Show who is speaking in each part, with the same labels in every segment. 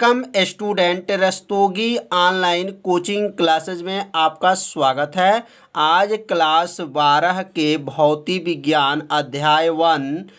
Speaker 1: Welcome student, Rastogi online coaching classes में आपका स्वागत है। आज क्लास 12 के भौतिक विज्ञान अध्याय 1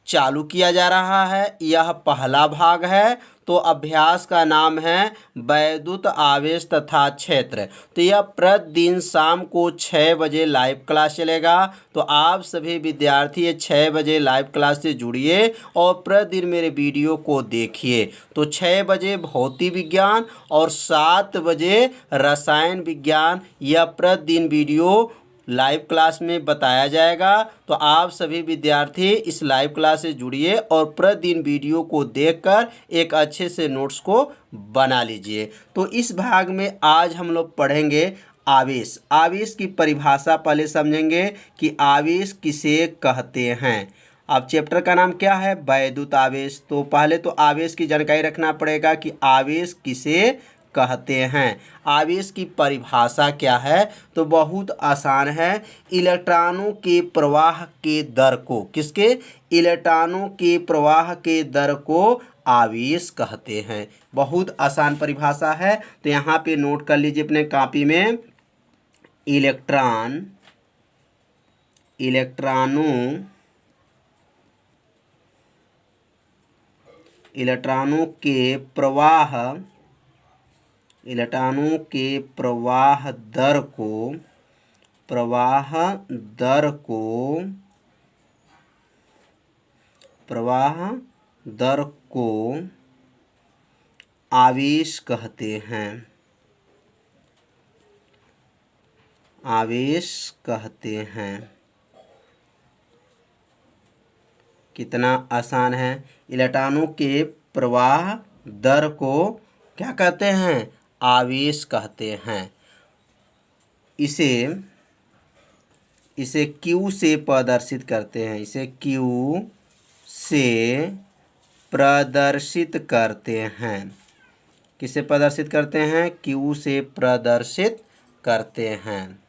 Speaker 1: चालू किया जा रहा है। यह पहला भाग है। तो अभ्यास का नाम है वैद्युत आवेश तथा क्षेत्र। तो यह प्रतिदिन शाम को 6 बजे लाइव क्लास चलेगा। तो आप सभी विद्यार्थी ये 6 बजे लाइव क्लास से जुड़िए और प्रतिदिन मेरे वीडियो को देखिए। तो 6 बजे भौतिक विज्ञान और 7 बजे रसायन विज्ञान यह प्रतिदिन वीडियो लाइव क्लास में बताया जाएगा। तो आप सभी विद्यार्थी इस लाइव क्लास से जुड़िए और प्रतिदिन वीडियो को देखकर एक अच्छे से नोट्स को बना लीजिए। तो इस भाग में आज हम लोग पढ़ेंगे आवेश। आवेश की परिभाषा पहले समझेंगे कि आवेश किसे कहते हैं। अब चैप्टर का नाम क्या है? वैद्युत आवेश। तो पहले तो आवेश की जानकारी रखना पड़ेगा कि आवेश किसे कहते हैं। आवेश की परिभाषा क्या है? तो बहुत आसान है। इलेक्ट्रॉनों के प्रवाह के दर को किसके? इलेक्ट्रॉनों के प्रवाह के दर को आवेश कहते हैं। बहुत आसान परिभाषा है। तो यहाँ पे नोट कर लीजिए अपने कॉपी में। इलेक्ट्रॉनों के प्रवाह दर को आवेश कहते हैं। कितना आसान है। इलेक्ट्रॉनों के प्रवाह दर को क्या कहते हैं? आवेश कहते हैं। इसे Q से प्रदर्शित करते हैं। किसे प्रदर्शित करते हैं? Q से प्रदर्शित करते हैं।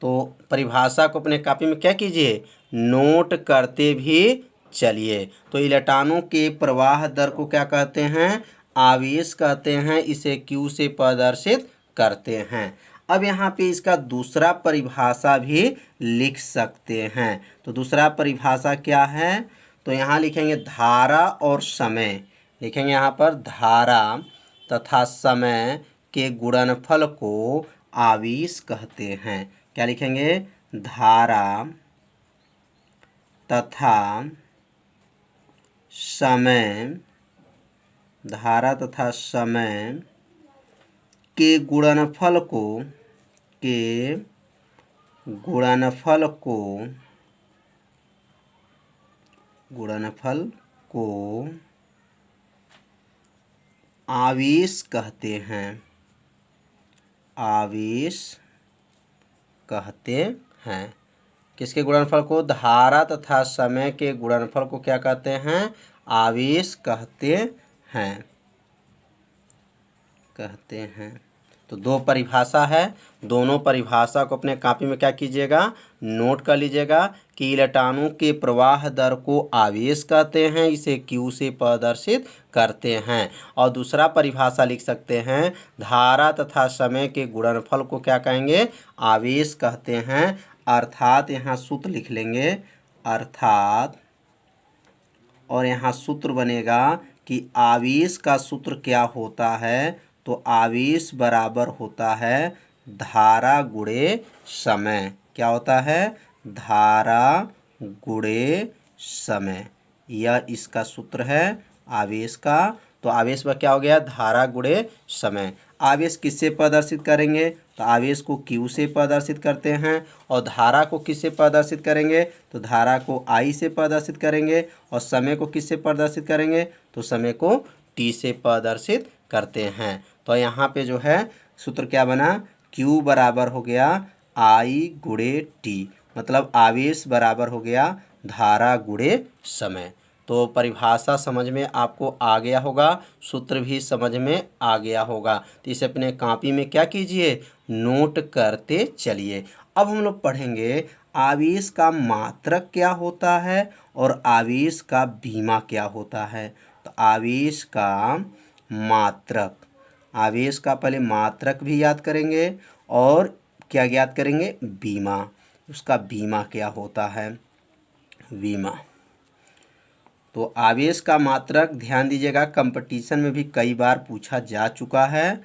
Speaker 1: तो परिभाषा को अपने कॉपी में क्या कीजिए? नोट करते भी चलिए। तो इलेक्ट्रॉनों के प्रवाह दर को क्या कहते हैं? आवेश कहते हैं। इसे Q से प्रदर्शित करते हैं। अब यहाँ पे इसका दूसरा परिभाषा भी लिख सकते हैं। तो दूसरा परिभाषा क्या है? तो यहाँ लिखेंगे धारा और समय। लिखेंगे यहाँ पर धारा तथा समय के गुणनफल को आवेश कहते हैं। क्या लिखेंगे? धारा तथा समय के गुणनफल को आवेश कहते हैं। किसके गुणनफल को? धारा तथा समय के गुणनफल को क्या कहते हैं? आवेश कहते हैं। तो दो परिभाषा है। दोनों परिभाषा को अपने कॉपी में क्या कीजिएगा? नोट कर लीजिएगा कि इलेक्ट्रॉनों के प्रवाह दर को आवेश कहते हैं। इसे Q से प्रदर्शित करते हैं। और दूसरा परिभाषा लिख सकते हैं धारा तथा समय के गुणनफल को क्या कहेंगे? आवेश कहते हैं। अर्थात यहाँ सूत्र लिख लेंगे और यहाँ सूत्र बनेगा कि आवेश का सूत्र क्या होता है? तो आवेश बराबर होता है धारा गुणे समय। क्या होता है? धारा गुणे समय। यह इसका सूत्र है आवेश का। तो आवेश में क्या हो गया? धारा गुणे समय। आवेश किससे प्रदर्शित करेंगे? तो आवेश को Q से प्रदर्शित करते हैं। और धारा को किससे प्रदर्शित करेंगे? तो धारा को I से प्रदर्शित करेंगे। और समय को किससे प्रदर्शित करेंगे? तो समय को T से प्रदर्शित करते हैं। तो यहाँ पे जो है सूत्र क्या बना? Q बराबर हो गया I गुणे T, मतलब आवेश बराबर हो गया धारा गुणे समय। तो परिभाषा समझ में आपको आ गया होगा, सूत्र भी समझ में आ गया होगा। तो इसे अपने कॉपी में क्या कीजिए, नोट करते चलिए। अब हम लोग पढ़ेंगे आवेश का मात्रक क्या होता है और आवेश का बीमा क्या होता है। तो आवेश का मात्रक, आवेश का पहले मात्रक भी याद करेंगे और क्या याद करेंगे, बीमा, उसका बीमा क्या होता है, बीमा। तो आवेश का मात्रक ध्यान दीजिएगा, कंपटीशन में भी कई बार पूछा जा चुका है।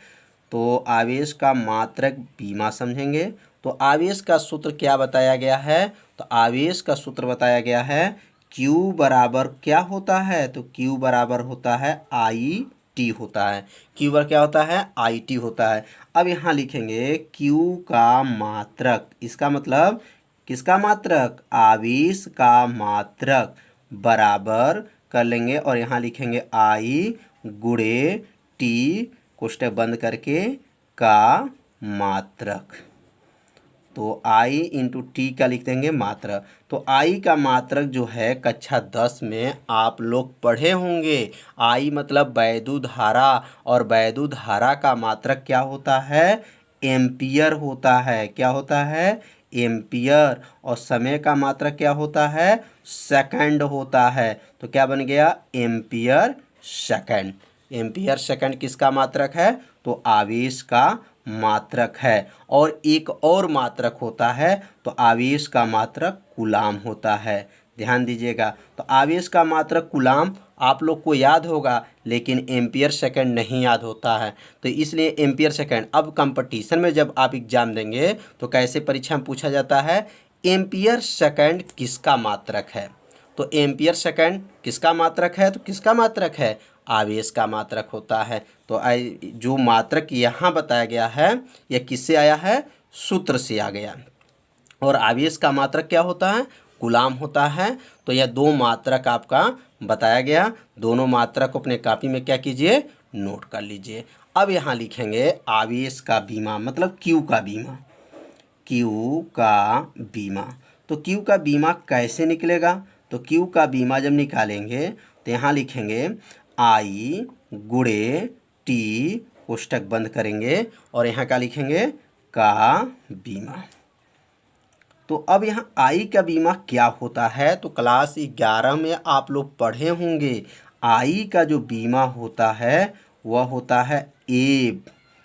Speaker 1: तो आवेश का मात्रक बीमा समझेंगे। तो आवेश का सूत्र क्या बताया गया है, तो आवेश का सूत्र बताया गया है Q बराबर क्या होता है, तो Q बराबर होता है IT होता है। Q बराबर क्या होता है, IT होता है। अब यहाँ लिखेंगे Q का मात्रक, इसका मतलब किसका मात्रक, आवेश का मात्रक बराबर कर लेंगे और यहाँ लिखेंगे I गुणे T कोष्टक बंद करके का मात्रक। तो I इंटू टी का लिख देंगे मात्रक। तो I का मात्रक जो है कक्षा 10 में आप लोग पढ़े होंगे। I मतलब वैद्युत धारा, और वैद्युत धारा का मात्रक क्या होता है, एम्पियर होता है। क्या होता है, एम्पियर। और समय का मात्रक क्या होता है, सेकंड होता है। तो क्या बन गया, एम्पियर सेकंड। एम्पियर सेकंड किसका मात्रक है, तो आवेश का मात्रक है। और एक और मात्रक होता है, तो आवेश का मात्रक कूलाम होता है। ध्यान दीजिएगा, तो आवेश का मात्रक कूलाम आप लोग को याद होगा, लेकिन एम्पियर सेकंड नहीं याद होता है। तो इसलिए एम्पियर सेकंड, अब कंपटीशन में जब आप एग्जाम देंगे तो कैसे परीक्षा में पूछा जाता है, एम्पियर सेकंड किसका मात्रक है। तो एम्पियर सेकंड किसका मात्रक है, तो किसका मात्रक है, आवेश का मात्रक होता है। तो जो मात्रक यहाँ बताया गया है यह किससे आया है, सूत्र से आ गया। और आवेश का मात्रक क्या होता है, कूलाम होता है। तो यह दो मात्रक आपका बताया गया। दोनों मात्रक को अपने कॉपी में क्या कीजिए, नोट कर लीजिए। अब यहाँ लिखेंगे आवेश का बीमा, मतलब क्यू का बीमा, क्यू का बीमा। तो क्यू का बीमा कैसे निकलेगा, तो क्यू का बीमा जब निकालेंगे तो यहाँ लिखेंगे I गुणे टी कोष्टक बंद करेंगे और यहाँ क्या लिखेंगे, का बीमा। तो अब यहाँ I का बीमा क्या होता है, तो क्लास 11 में आप लोग पढ़े होंगे। I का जो बीमा होता है वह होता है ए,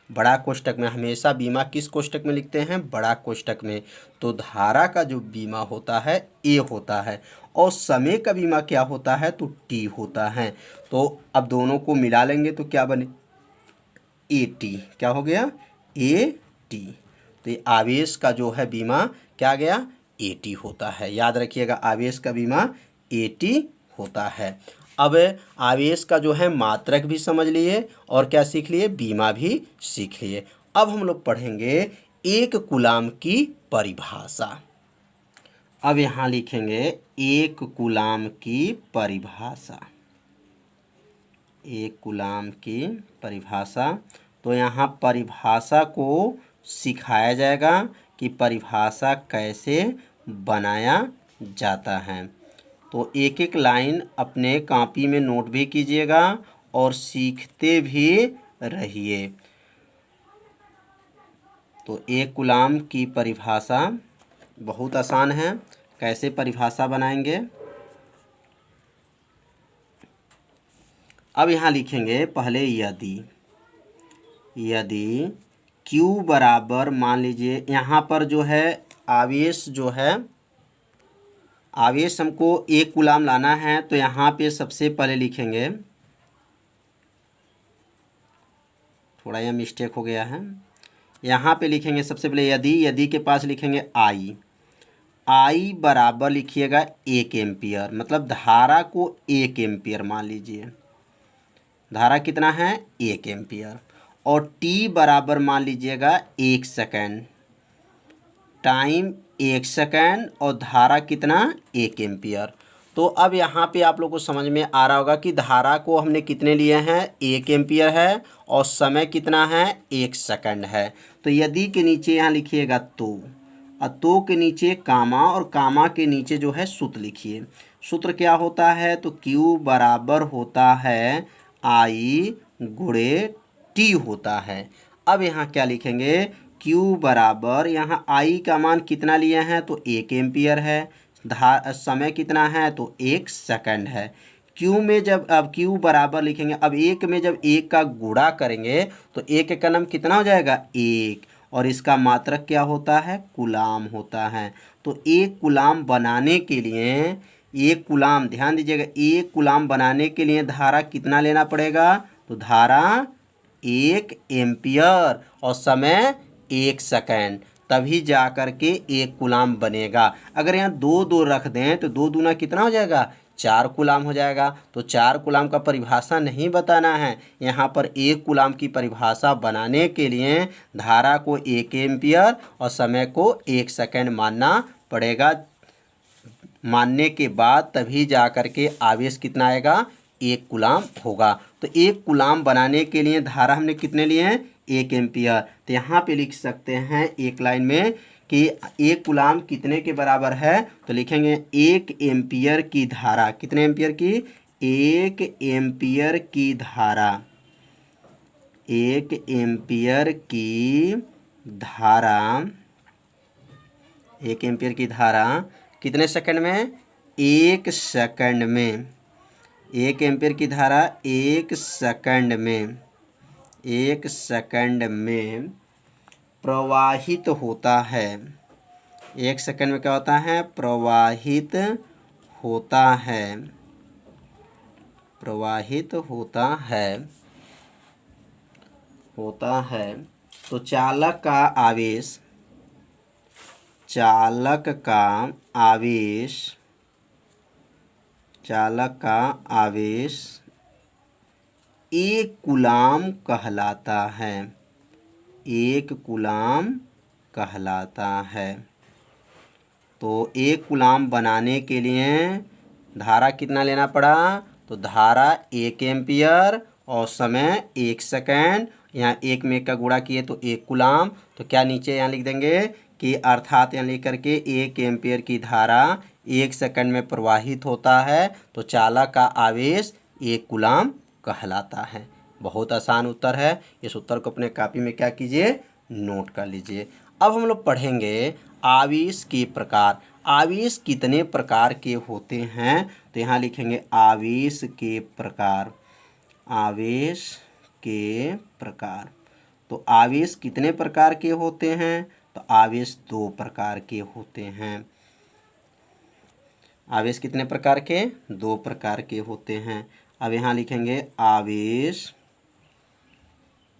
Speaker 1: बड़ा कोष्टक में। हमेशा बीमा किस कोष्टक में लिखते हैं, बड़ा कोष्टक में। तो धारा का जो बीमा होता है ए होता है, और समय का बीमा क्या होता है, तो टी होता है। तो अब दोनों को मिला लेंगे तो क्या बने, ए टी। क्या हो गया, ए टी। तो ये आवेश का जो है बीमा क्या गया, ए टी होता है। याद रखिएगा, आवेश का बीमा ए टी होता है। अब आवेश का जो है मात्रक भी समझ लिए और क्या सीख लिए, बीमा भी सीख लिए। अब हम लोग पढ़ेंगे एक कूलाम की परिभाषा। अब यहाँ लिखेंगे एक कूलाम की परिभाषा, एक कूलाम की परिभाषा। तो यहाँ परिभाषा को सिखाया जाएगा कि परिभाषा कैसे बनाया जाता है। तो एक एक लाइन अपने कॉपी में नोट भी कीजिएगा और सीखते भी रहिए। तो एक कूलाम की परिभाषा बहुत आसान है, कैसे परिभाषा बनाएंगे। अब यहाँ लिखेंगे पहले यदि Q बराबर, मान लीजिए यहाँ पर जो है आवेश जो है, आवेश हमको एक कूलाम लाना है। तो यहाँ पे सबसे पहले लिखेंगे, थोड़ा यह मिस्टेक हो गया है, यहाँ पे लिखेंगे सबसे पहले यदि के पास लिखेंगे I बराबर लिखिएगा 1 एम्पियर, मतलब धारा को 1 एम्पियर मान लीजिए, धारा कितना है, 1 एम्पियर। और T बराबर मान लीजिएगा 1 सेकेंड, टाइम 1 सेकेंड, और धारा कितना, 1 एम्पियर। तो अब यहाँ पे आप लोग को समझ में आ रहा होगा कि धारा को हमने कितने लिए हैं, 1 एम्पियर है, और समय कितना है, 1 सेकंड है। तो यदि के नीचे यहाँ लिखिएगा तो, और तो के नीचे कामा, और कामा के नीचे जो है सूत्र लिखिए। सूत्र क्या होता है, तो Q बराबर होता है I गुणे T होता है। अब यहाँ क्या लिखेंगे, Q बराबर, यहाँ I का मान कितना लिए हैं, तो 1 एम्पियर है, समय कितना है, तो 1 सेकंड है। Q में जब अब Q बराबर लिखेंगे, अब 1 में जब 1 का गुणा करेंगे तो 1 का नाम कितना हो जाएगा, 1, और इसका मात्रक क्या होता है, कूलाम होता है। तो 1 कूलाम बनाने के लिए, 1 कूलाम, ध्यान दीजिएगा, 1 कूलाम बनाने के लिए धारा कितना लेना पड़ेगा, तो धारा 1 एम्पियर और समय 1 सेकंड, तभी जा कर के 1 कूलाम बनेगा। अगर यहाँ 2 2 रख दें तो 2 दूना कितना हो जाएगा, 4 कूलाम हो जाएगा। तो 4 कूलाम का परिभाषा नहीं बताना है, यहाँ पर 1 कूलाम की परिभाषा बनाने के लिए धारा को 1 एम्पियर और समय को 1 सेकंड मानना पड़ेगा। मानने के बाद तभी जा कर के आवेश कितना आएगा, 1 कूलाम होगा। तो 1 कूलाम बनाने के लिए धारा हमने कितने लिए हैं, 1 एम्पियर। तो यहाँ पे लिख सकते हैं एक लाइन में कि 1 कूलाम कितने के बराबर है, तो लिखेंगे 1 एम्पियर की धारा, कितने एम्पियर की, 1 एम्पियर की धारा, 1 एम्पियर की धारा, 1 एम्पियर की धारा कितने सेकंड में, 1 सेकंड में, 1 एम्पियर की धारा 1 सेकंड में, 1 सेकंड में प्रवाहित होता है। 1 सेकंड में क्या होता है, प्रवाहित होता है, प्रवाहित होता है, होता है। तो चालक का आवेश, चालक का आवेश, चालक का आवेश 1 कूलाम कहलाता है, 1 कूलाम कहलाता है। तो 1 कूलाम बनाने के लिए धारा कितना लेना पड़ा, तो धारा 1 एम्पियर और समय 1 सेकंड। यहाँ 1 में 1 का गुणा किए तो 1 कूलाम। तो क्या नीचे यहाँ लिख देंगे कि अर्थात यहाँ लिख करके 1 एम्पियर की धारा 1 सेकंड में प्रवाहित होता है, तो चालक का आवेश 1 कूलाम कहलाता है। बहुत आसान उत्तर है। इस उत्तर को अपने कॉपी में क्या कीजिए, नोट कर लीजिए। अब हम लोग पढ़ेंगे आवेश के प्रकार। आवेश कितने प्रकार के होते हैं, तो यहाँ लिखेंगे आवेश के प्रकार, आवेश के प्रकार। तो आवेश कितने प्रकार के होते हैं, तो आवेश 2 प्रकार के होते हैं। आवेश कितने प्रकार के, 2 प्रकार के होते हैं। अब यहाँ लिखेंगे आवेश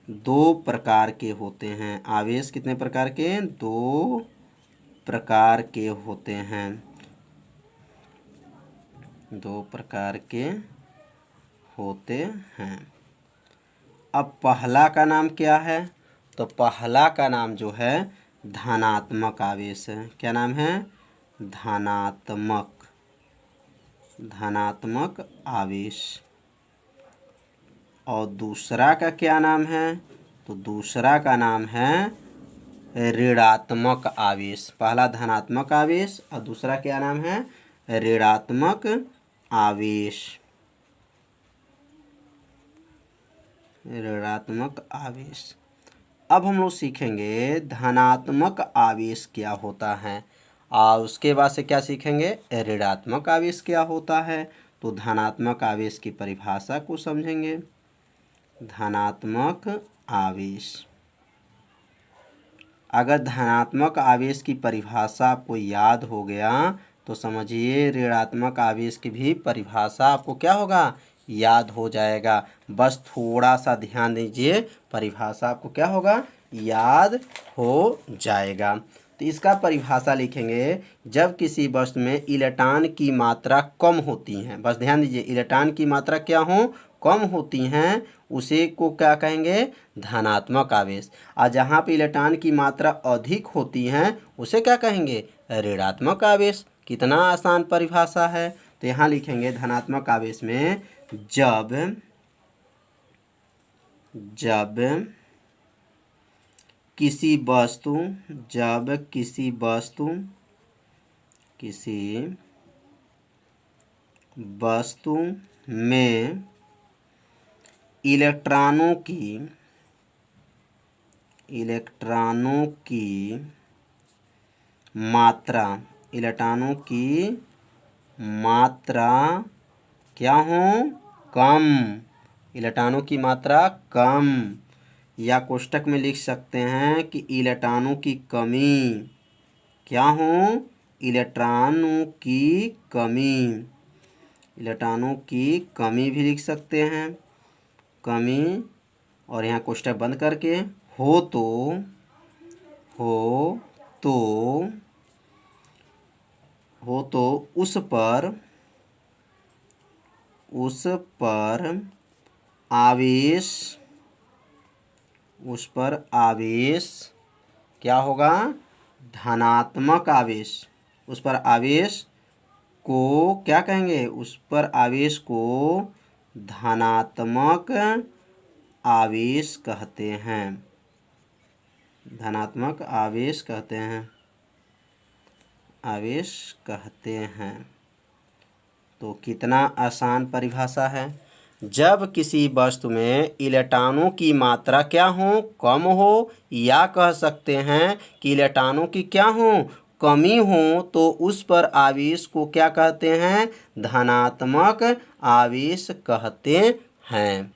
Speaker 1: 2 प्रकार के होते हैं। आवेश कितने प्रकार के, 2 प्रकार के होते हैं, 2 प्रकार के होते हैं। अब पहला का नाम क्या है, तो पहला का नाम जो है धनात्मक आवेश है। क्या नाम है, धनात्मक, धनात्मक आवेश। और दूसरा का क्या नाम है, तो दूसरा का नाम है ऋणात्मक आवेश। पहला धनात्मक आवेश और दूसरा क्या नाम है, ऋणात्मक आवेश, ऋणात्मक आवेश। अब हम लोग सीखेंगे धनात्मक आवेश क्या होता है और उसके बाद से क्या सीखेंगे, ऋणात्मक आवेश क्या होता है। तो धनात्मक आवेश की परिभाषा को समझेंगे। धनात्मक आवेश, अगर धनात्मक आवेश की परिभाषा आपको याद हो गया तो समझिए ऋणात्मक आवेश की भी परिभाषा आपको क्या होगा, याद हो जाएगा। बस थोड़ा सा ध्यान दीजिए, परिभाषा आपको क्या होगा, याद हो जाएगा। तो इसका परिभाषा लिखेंगे, जब किसी वस्तु में इलेक्ट्रॉन की मात्रा कम होती है, बस ध्यान दीजिए, इलेक्ट्रॉन की मात्रा क्या हो, कम होती हैं, उसे को क्या कहेंगे, धनात्मक आवेश। और जहाँ पे इलेक्ट्रॉन की मात्रा अधिक होती हैं उसे क्या कहेंगे, ऋणात्मक आवेश। कितना आसान परिभाषा है। तो यहाँ लिखेंगे धनात्मक आवेश में जब किसी वस्तु, जब किसी वस्तु किसी वस्तु में इलेक्ट्रॉनों की मात्रा क्या हो? कम। इलेक्ट्रॉनों की मात्रा कम, या कोष्टक में लिख सकते हैं कि इलेक्ट्रॉनों की कमी क्या हो? इलेक्ट्रॉनों की कमी भी लिख सकते हैं, कमी। और यहाँ कोष्टक बंद करके हो तो उस पर आवेश क्या होगा? धनात्मक आवेश। उस पर आवेश को क्या कहेंगे? उस पर आवेश को धनात्मक आवेश कहते हैं। धनात्मक आवेश कहते हैं। तो कितना आसान परिभाषा है। जब किसी वस्तु में इलेक्ट्रॉनों की मात्रा क्या हो? कम हो, या कह सकते हैं कि इलेक्ट्रॉनों की क्या हो? कमी हो, तो उस पर आवेश को क्या कहते हैं? धनात्मक आवेश कहते हैं।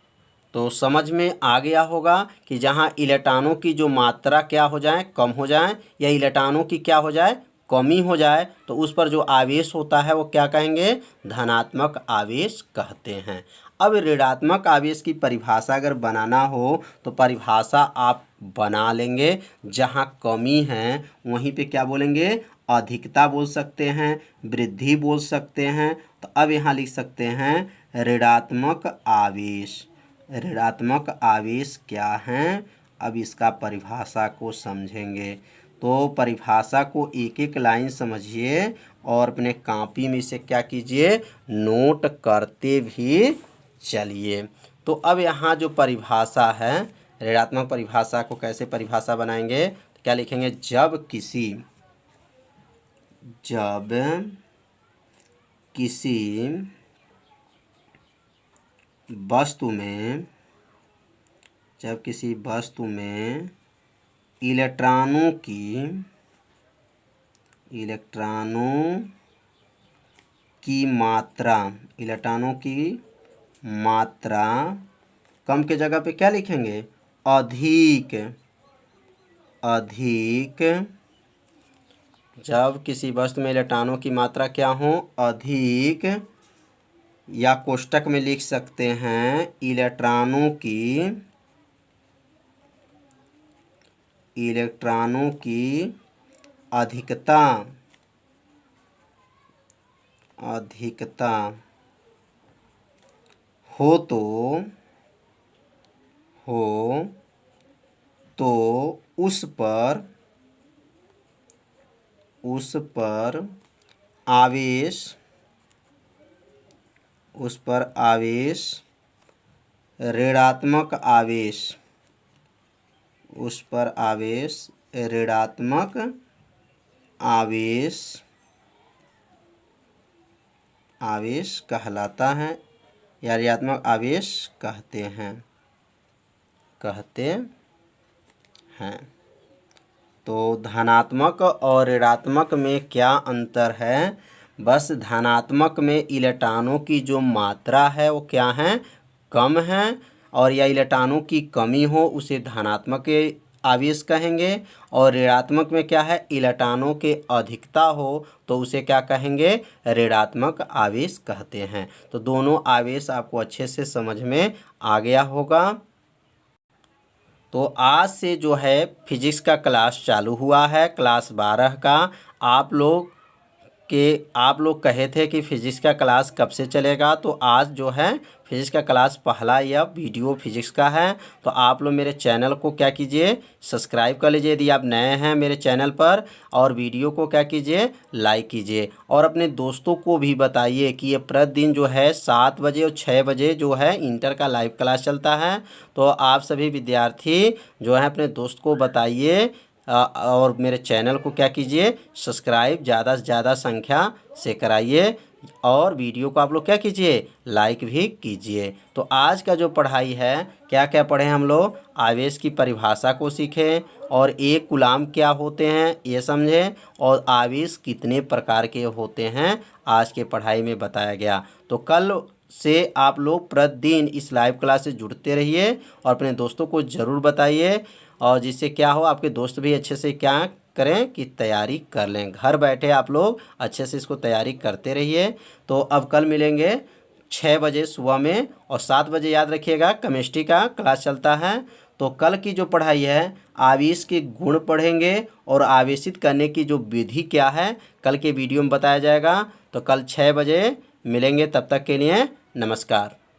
Speaker 1: तो समझ में आ गया होगा कि जहाँ इलेक्ट्रॉनों की जो मात्रा क्या हो जाए? कम हो जाए, या इलेक्ट्रॉनों की क्या हो जाए? कमी हो जाए, तो उस पर जो आवेश होता है वो क्या कहेंगे? धनात्मक आवेश कहते हैं। अब ऋणात्मक आवेश की परिभाषा अगर बनाना हो तो परिभाषा आप बना लेंगे। जहाँ कमी है वहीं पे क्या बोलेंगे? अधिकता बोल सकते हैं, वृद्धि बोल सकते हैं। तो अब यहाँ लिख सकते हैं ऋणात्मक आवेश। ऋणात्मक आवेश क्या हैं? अब इसका परिभाषा को समझेंगे। तो परिभाषा को एक एक लाइन समझिए और अपने कॉपी में से क्या कीजिए? नोट करते भी चलिए। तो अब यहाँ जो परिभाषा है, ऋणात्मक परिभाषा को कैसे परिभाषा बनाएंगे? तो क्या लिखेंगे? जब किसी वस्तु में इलेक्ट्रॉनों की मात्रा कम के जगह पे क्या लिखेंगे? अधिक। जब किसी वस्तु में इलेक्ट्रॉनों की मात्रा क्या हो? अधिक, या कोष्टक में लिख सकते हैं इलेक्ट्रॉनों की अधिकता हो तो उस पर आवेश ऋणात्मक आवेश कहलाता है, या ऋणात्मक आवेश कहते हैं। तो धनात्मक और ऋणात्मक में क्या अंतर है? बस धनात्मक में इलेक्ट्रॉनों की जो मात्रा है वो क्या है? कम है, और या इलेक्ट्रॉनों की कमी हो उसे धनात्मक आवेश कहेंगे। और ऋणात्मक में क्या है? इलेक्ट्रॉनों के अधिकता हो तो उसे क्या कहेंगे? ऋणात्मक आवेश कहते हैं। तो दोनों आवेश आपको अच्छे से समझ में आ गया होगा। तो आज से जो है फिजिक्स का क्लास चालू हुआ है, क्लास 12 का। आप लोग कहे थे कि फिजिक्स का क्लास कब से चलेगा, तो आज जो है फिजिक्स का क्लास पहला यह वीडियो फिजिक्स का है। तो आप लोग मेरे चैनल को क्या कीजिए? सब्सक्राइब कर लीजिए यदि आप नए हैं मेरे चैनल पर, और वीडियो को क्या कीजिए? लाइक कीजिए, और अपने दोस्तों को भी बताइए कि ये प्रतिदिन जो है 7 बजे और 6 बजे जो है इंटर का लाइव क्लास चलता है। तो आप सभी विद्यार्थी जो है अपने दोस्त को बताइए, और मेरे चैनल को क्या कीजिए? सब्सक्राइब ज़्यादा से ज़्यादा संख्या से कराइए। और वीडियो को आप लोग क्या कीजिए, लाइक भी कीजिए। तो आज का जो पढ़ाई है, क्या क्या पढ़े हम लोग, आवेश की परिभाषा को सीखें और एक कूलाम क्या होते हैं ये समझें, और आवेश कितने प्रकार के होते हैं आज के पढ़ाई में बताया गया। तो कल से आप लोग प्रतिदिन इस लाइव क्लास से जुड़ते रहिए और अपने दोस्तों को ज़रूर बताइए, और जिससे क्या हो, आपके दोस्त भी अच्छे से क्या करें कि तैयारी कर लें। घर बैठे आप लोग अच्छे से इसको तैयारी करते रहिए। तो अब कल मिलेंगे 6 बजे सुबह में, और 7 बजे याद रखिएगा केमिस्ट्री का क्लास चलता है। तो कल की जो पढ़ाई है, आवेश के गुण पढ़ेंगे और आवेशित करने की जो विधि क्या है कल के वीडियो में बताया जाएगा। तो कल 6 बजे मिलेंगे, तब तक के लिए नमस्कार।